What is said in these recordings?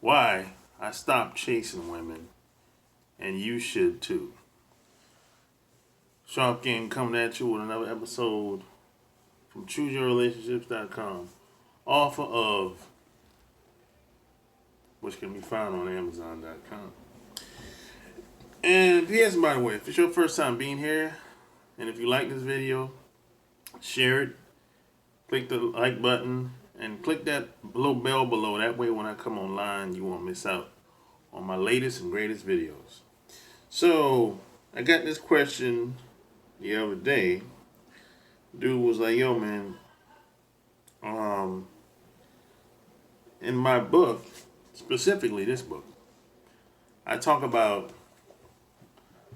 why I stopped chasing women, and you should too. Sharp Game coming at you with another episode from ChooseYourRelationships.com, offer of which can be found on Amazon.com. And yes, by the way, if it's your first time being here, and if you like this video, share it, click the like button, and click that little bell below. That way when I come online, you won't miss out on my latest and greatest videos. So, I got this question the other day. Dude was like, yo man, in my book, specifically this book, I talk about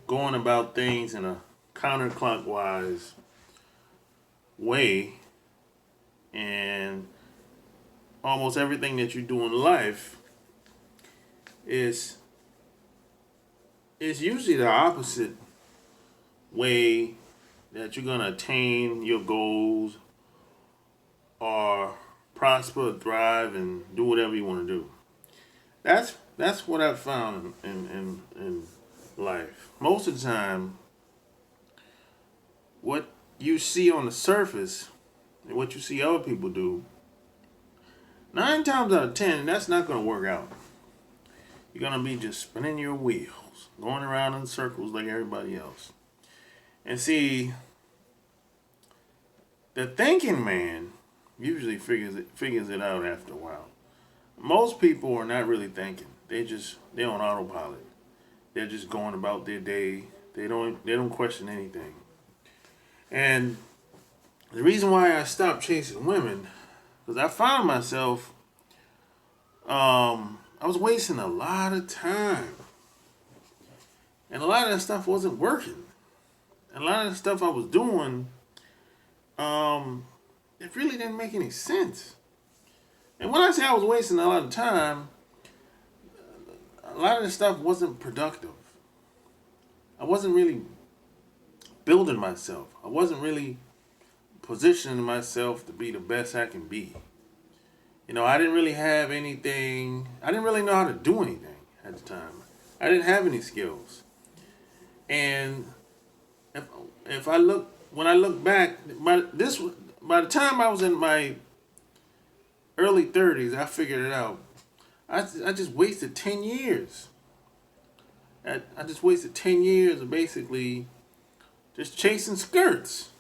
going about things in a counterclockwise way, and almost everything that you do in life is usually the opposite way that you're gonna attain your goals or prosper, thrive, and do whatever you want to do. That's what I've found in life. Most of the time, what you see on the surface and what you see other people do, 9 times out of 10, that's not going to work out. You're going to be just spinning your wheels, going around in circles like everybody else. And see, the thinking man usually figures it out after a while. Most people are not really thinking. They're on autopilot. They're just going about their day. They don't question anything. And the reason why I stopped chasing women, because I found myself, I was wasting a lot of time. And a lot of that stuff wasn't working. And a lot of the stuff I was doing, it really didn't make any sense. And when I say I was wasting a lot of time, a lot of the stuff wasn't productive. I wasn't really building myself. I wasn't really positioning myself to be the best I can be. You know, I didn't really have anything. I didn't really know how to do anything at the time. I didn't have any skills. And when I look back, by the time I was in my early 30s, I figured it out. I just wasted 10 years. I just wasted 10 years of basically just chasing skirts.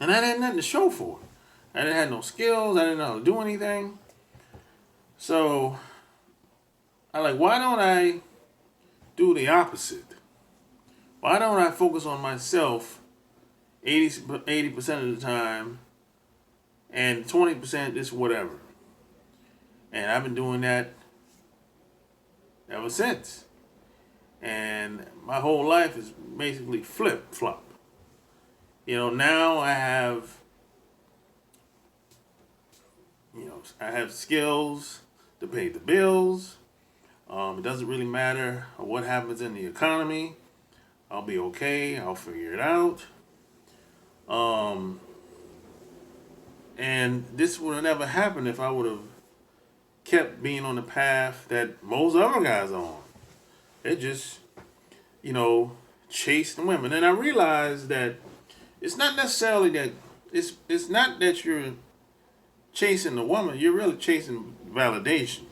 And I had nothing to show for it. I didn't have no skills. I didn't know how to do anything. So, why don't I do the opposite? Why don't I focus on myself 80% of the time and 20% just whatever? And I've been doing that ever since. And my whole life is basically flip-flop. You know, now I have skills to pay the bills. It doesn't really matter what happens in the economy. I'll be okay. I'll figure it out. And this would have never happened if I would have kept being on the path that most other guys are on. They just, chasing women. And I realized that it's not necessarily that it's not that you're chasing the woman. You're really chasing validation.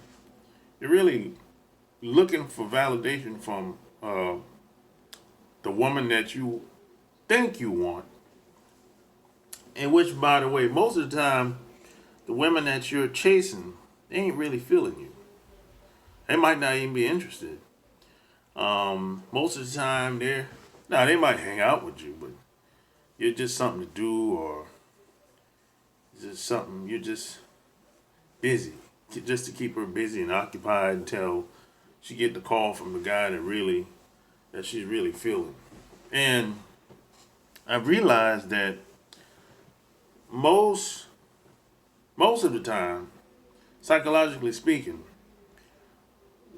You're really looking for validation from the woman that you think you want. And which, by the way, most of the time, the women that you're chasing, they ain't really feeling you. They might not even be interested. Most of the time, they might hang out with you, but you're just something to do, or just something, you're just busy. Just to keep her busy and occupied until she get the call from the guy that she's really feeling. And I've realized that most of the time, psychologically speaking,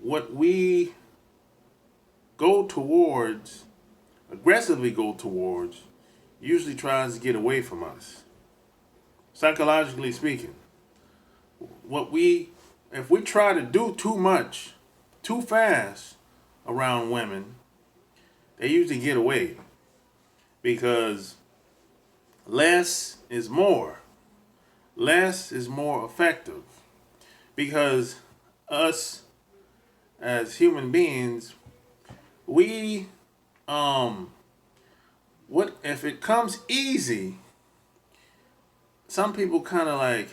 what we aggressively go towards, usually tries to get away from us. Psychologically speaking, what we if we try to do too much, too fast around women, they usually get away because less is more. Less is more effective because us as human beings, we what if it comes easy? Some people kind of like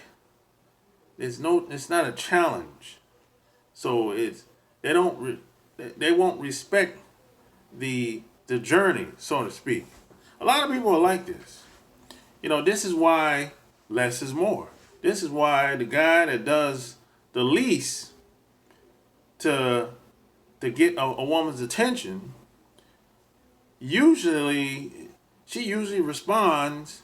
it's not a challenge, so they don't they won't respect the journey, so to speak. A lot of people are like this. This is why less is more. This is why the guy that does the least to get a woman's attention, she usually responds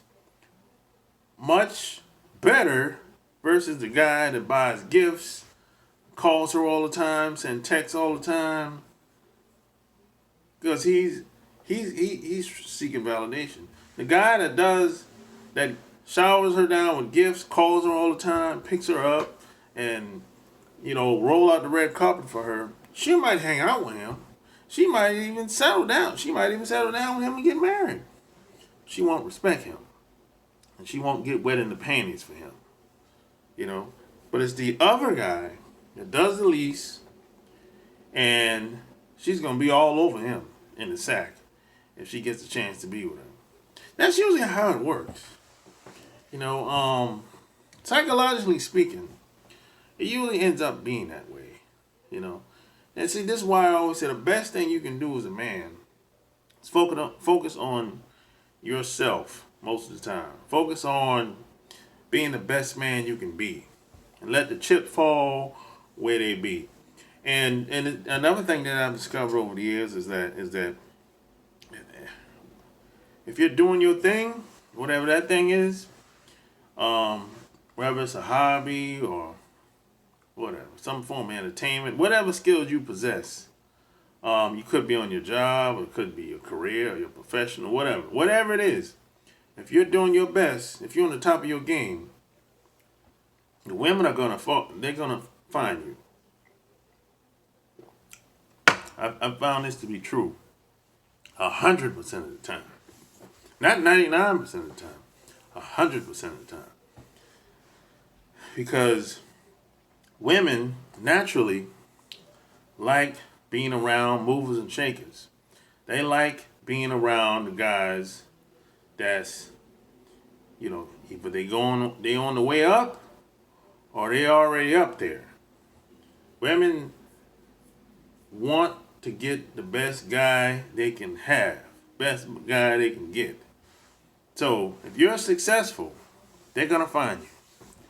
much better versus the guy that buys gifts, calls her all the time, sends texts all the time, because he's seeking validation. The guy that showers her down with gifts, calls her all the time, picks her up, and roll out the red carpet for her. She might hang out with him. She might even settle down. She might even settle down with him and get married. She won't respect him, and she won't get wet in the panties for him. But it's the other guy that does the least, and she's gonna be all over him in the sack if she gets a chance to be with him. That's usually how it works. Psychologically speaking, it usually ends up being that way. And see, this is why I always say the best thing you can do as a man is focus on yourself most of the time. Focus on being the best man you can be, and let the chips fall where they be. And another thing that I've discovered over the years is that if you're doing your thing, whatever that thing is, whether it's a hobby or whatever, some form of entertainment, whatever skills you possess, you could be on your job, or it could be your career, or your profession, or whatever it is. If you're doing your best, if you're on the top of your game, the women are gonna find you. I found this to be true 100% of the time. Not 99% of the time, 100% of the time. Because women naturally like being around movers and shakers. They like being around the guys that's, either they on the way up or they already up there. Women want to get the best guy they can have, best guy they can get. So if you're successful, they're gonna find you.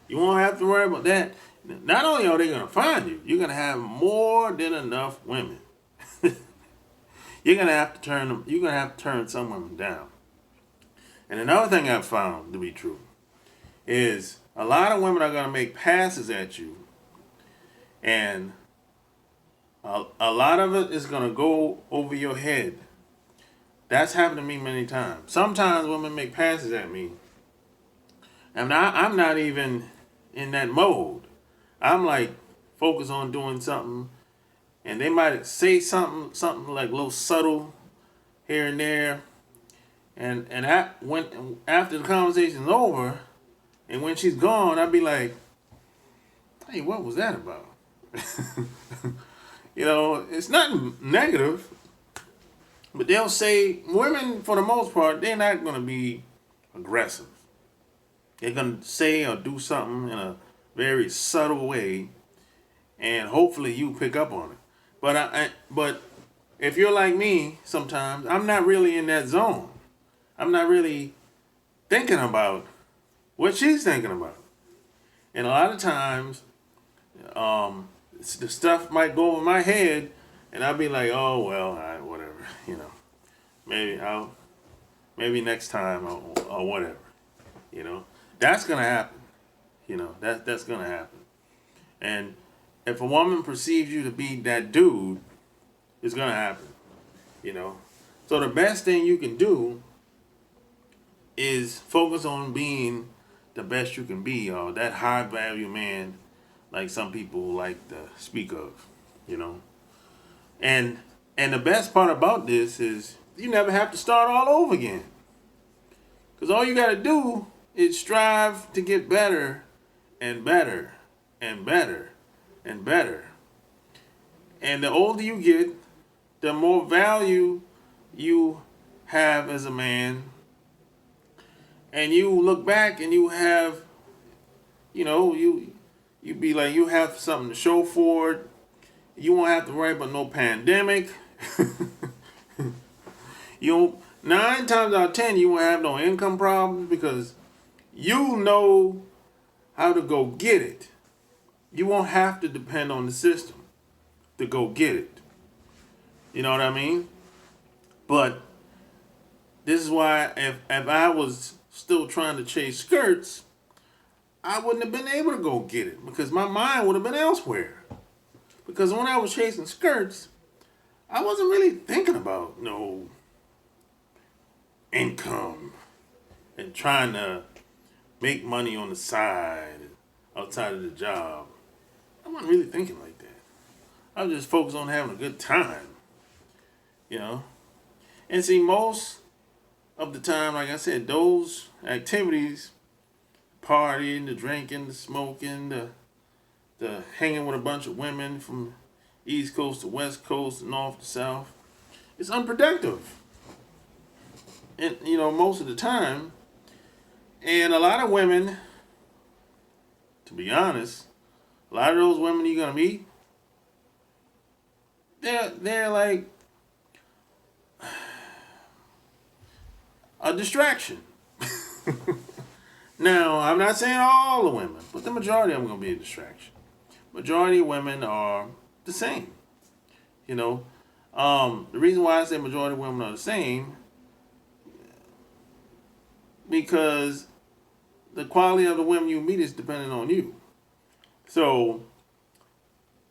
You won't have to worry about that. Not only are they gonna find you, you're gonna have more than enough women. You're gonna have to turn some women down. And another thing I've found to be true is a lot of women are gonna make passes at you, and a lot of it is gonna go over your head. That's happened to me many times. Sometimes women make passes at me, and I'm not even in that mode. I'm like focused on doing something, and they might say something like a little subtle here and there, and after the conversation's over, and when she's gone, I'd be like, "Hey, what was that about?" It's nothing negative, but they'll say, women, for the most part, they're not going to be aggressive. They're going to say or do something in a very subtle way, and hopefully you pick up on it. But if you're like me, sometimes I'm not really in that zone. I'm not really thinking about what she's thinking about. And a lot of times, the stuff might go over my head, and I'll be like, "Oh well, whatever, maybe next time or whatever, That's gonna happen, that's gonna happen. And if a woman perceives you to be that dude, it's gonna happen, So the best thing you can do is focus on being the best you can be, or that high value man like some people like to speak of, you know. And and the best part about this is you never have to start all over again. Because all you got to do is strive to get better and better and better and better. And the older you get, the more value you have as a man. And you look back and you have, you be like, you have something to show for it. You won't have to worry about no pandemic. You 9 times out of 10 you won't have no income problems because you know how to go get it. You won't have to depend on the system to go get it. You know what I mean? But this is why if I was still trying to chase skirts, I wouldn't have been able to go get it because my mind would have been elsewhere. Because when I was chasing skirts, I wasn't really thinking about no income and trying to make money on the side outside of the job. I wasn't really thinking like that. I was just focused on having a good time, you know. And see, most of the time, like I said, those activities, partying, the drinking, the smoking, the hanging with a bunch of women from East Coast to West Coast, North to South, it's unproductive. And, most of the time. And a lot of women, to be honest, a lot of those women you're going to meet, they're like a distraction. Now, I'm not saying all the women, but the majority of them are going to be a distraction. Majority of women are the same. The reason why I say majority of women are the same, because the quality of the women you meet is dependent on you. So,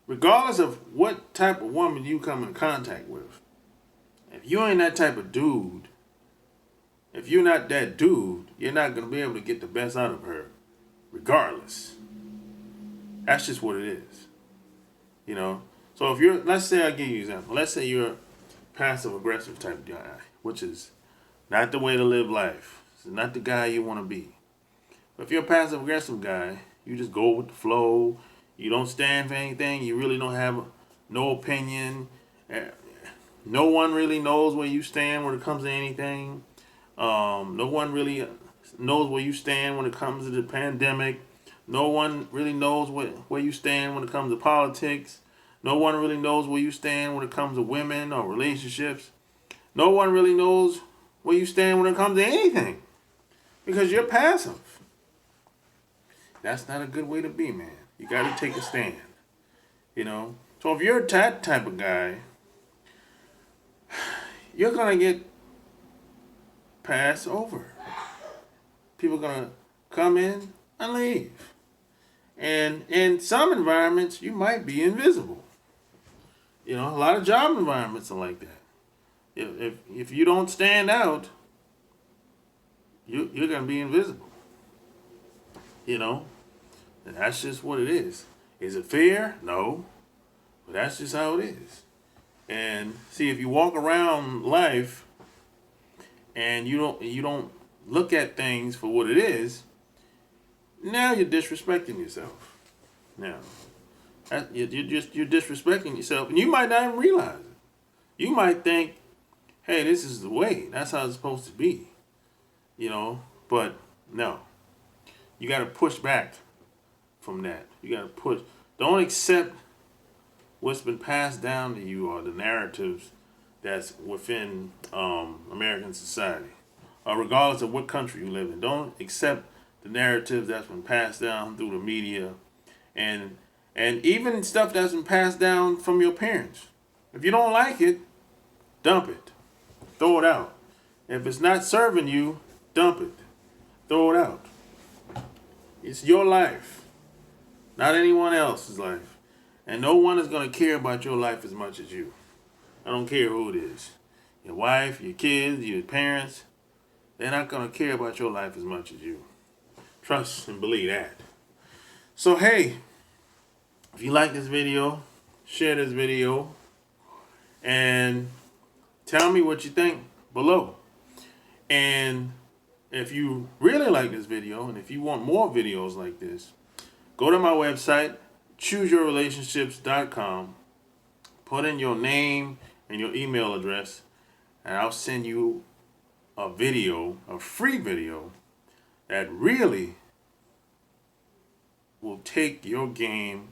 regardless of what type of woman you come in contact with, if you ain't that type of dude, if you're not that dude, you're not going to be able to get the best out of her, regardless. That's just what it is. So if you're, let's say, I'll give you an example. Let's say you're a passive aggressive type of guy, which is not the way to live life. It's not the guy you want to be. But if you're a passive aggressive guy, you just go with the flow. You don't stand for anything. You really don't have no opinion. No one really knows where you stand when it comes to anything. No one really knows where you stand when it comes to the pandemic. No one really knows where you stand when it comes to politics. No one really knows where you stand when it comes to women or relationships. No one really knows where you stand when it comes to anything. Because you're passive. That's not a good way to be, man. You got to take a stand. So if you're that type of guy, you're going to get passed over. People are going to come in and leave. And in some environments, you might be invisible. A lot of job environments are like that. If you don't stand out, you're going to be invisible. And that's just what it is. Is it fair? No. But that's just how it is. And see, if you walk around life and you don't look at things for what it is, now you're disrespecting yourself. Now, you're disrespecting yourself, and you might not even realize it. You might think, hey, this is the way. That's how it's supposed to be. But no. You got to push back from that. You got to push. Don't accept what's been passed down to you or the narratives that's within American society. Regardless of what country you live in. Don't accept the narrative that's been passed down through the media and even stuff that's been passed down from your parents. If you don't like it, dump it. Throw it out. If it's not serving you, dump it. Throw it out. It's your life, not anyone else's life. And no one is going to care about your life as much as you. I don't care who it is. Your wife, your kids, your parents, they're not going to care about your life as much as you. Trust and believe that. So, hey, If you like this video, share this video and tell me what you think below. And if you really like this video and if you want more videos like this, go to my website, chooseyourrelationships.com, put in your name and your email address, and I'll send you a video, a free video, that really will take your game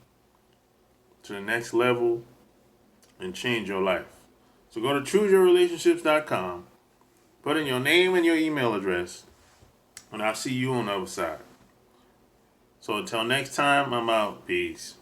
to the next level and change your life. So go to chooseyourrelationships.com, put in your name and your email address, and I'll see you on the other side. So until next time, I'm out. Peace.